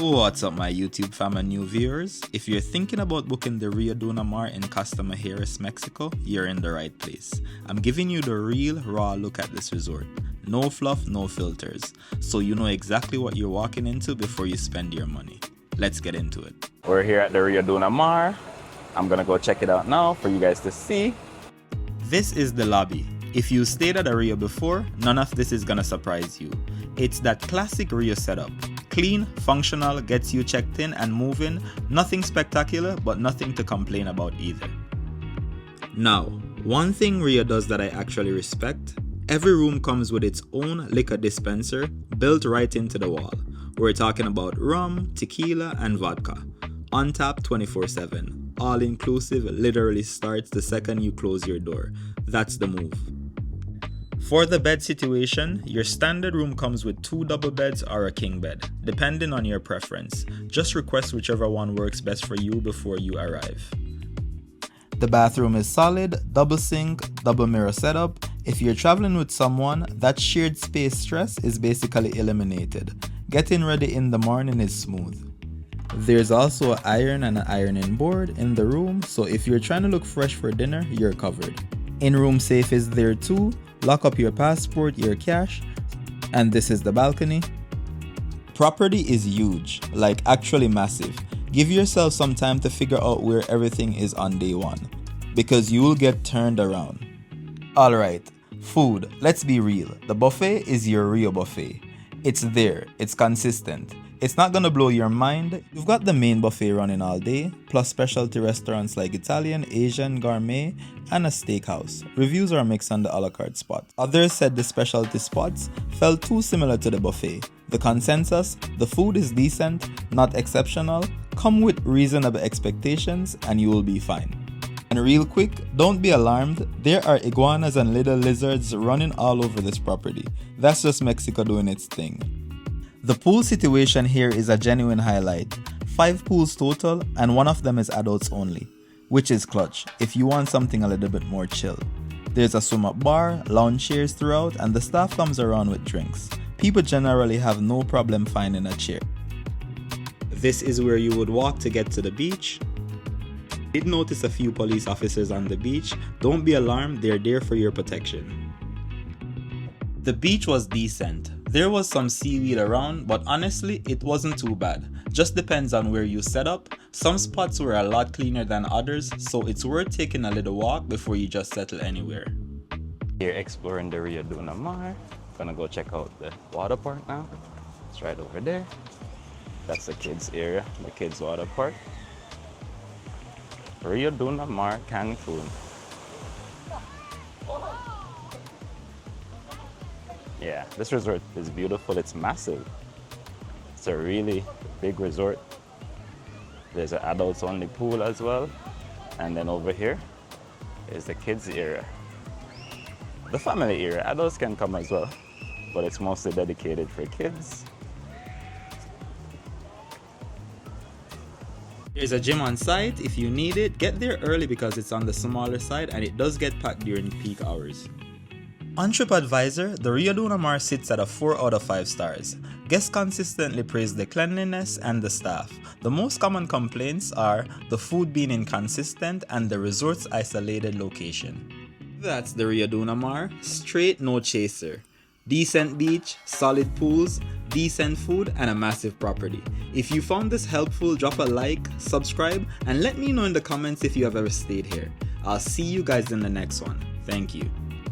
What's up my YouTube fam and new viewers? If you're thinking about booking the Riu Dunamar in Costa Mujeres, Mexico, you're in the right place. I'm giving you the real raw look at this resort. No fluff, no filters. So you know exactly what you're walking into before you spend your money. Let's get into it. We're here at the Riu Dunamar. I'm gonna go check it out now for you guys to see. This is the lobby. If you stayed at a Riu before, none of this is gonna surprise you. It's that classic Riu setup. Clean, functional, gets you checked in and moving. Nothing spectacular, but nothing to complain about either. Now, one thing Riu does that I actually respect, every room comes with its own liquor dispenser built right into the wall. We're talking about rum, tequila, and vodka. On tap 24/7. All inclusive literally starts the second you close your door. That's the move. For the bed situation, your standard room comes with 2 double beds or a king bed, depending on your preference. Just request whichever one works best for you before you arrive. The bathroom is solid, double sink, double mirror setup. If you're traveling with someone, that shared space stress is basically eliminated. Getting ready in the morning is smooth. There's also an iron and an ironing board in the room, so if you're trying to look fresh for dinner, you're covered. In-room safe is there too. Lock up your passport, your cash, and this is the balcony. Property is huge, like actually massive. Give yourself some time to figure out where everything is on day one, because you will get turned around. Alright, food, let's be real. The buffet is your Riu buffet. It's there, it's consistent. It's not gonna blow your mind. You've got the main buffet running all day, plus specialty restaurants like Italian, Asian, gourmet, and a steakhouse. Reviews are mixed on the a la carte spot. Others said the specialty spots felt too similar to the buffet. The consensus, the food is decent, not exceptional. Come with reasonable expectations and you will be fine. And real quick, don't be alarmed, there are iguanas and little lizards running all over this property. That's just Mexico doing its thing. The pool situation here is a genuine highlight. 5 pools total and one of them is adults only, which is clutch if you want something a little bit more chill. There's a swim up bar, lounge chairs throughout, and the staff comes around with drinks. People generally have no problem finding a chair. This is where you would walk to get to the beach. Did notice a few police officers on the beach. Don't be alarmed, they're there for your protection. The beach was decent. There was some seaweed around, but honestly, it wasn't too bad. Just depends on where you set up. Some spots were a lot cleaner than others, so it's worth taking a little walk before you just settle anywhere. Here exploring the Riu Dunamar. Gonna go check out the water park now. It's right over there. That's the kids area, the kids water park. Riu Dunamar, Cancun. Yeah, this resort is beautiful. It's massive. It's a really big resort. There's an adults only pool as well. And then over here is the kids area. The family area, adults can come as well, but it's mostly dedicated for kids. There's a gym on site. If you need it, get there early because it's on the smaller side and it does get packed during peak hours. On TripAdvisor, the Riu Dunamar sits at a 4 out of 5 stars. Guests consistently praise the cleanliness and the staff. The most common complaints are the food being inconsistent and the resort's isolated location. That's the Riu Dunamar, straight no chaser. Decent beach, solid pools, decent food, and a massive property. If you found this helpful, drop a like, subscribe, and let me know in the comments if you have ever stayed here. I'll see you guys in the next one. Thank you.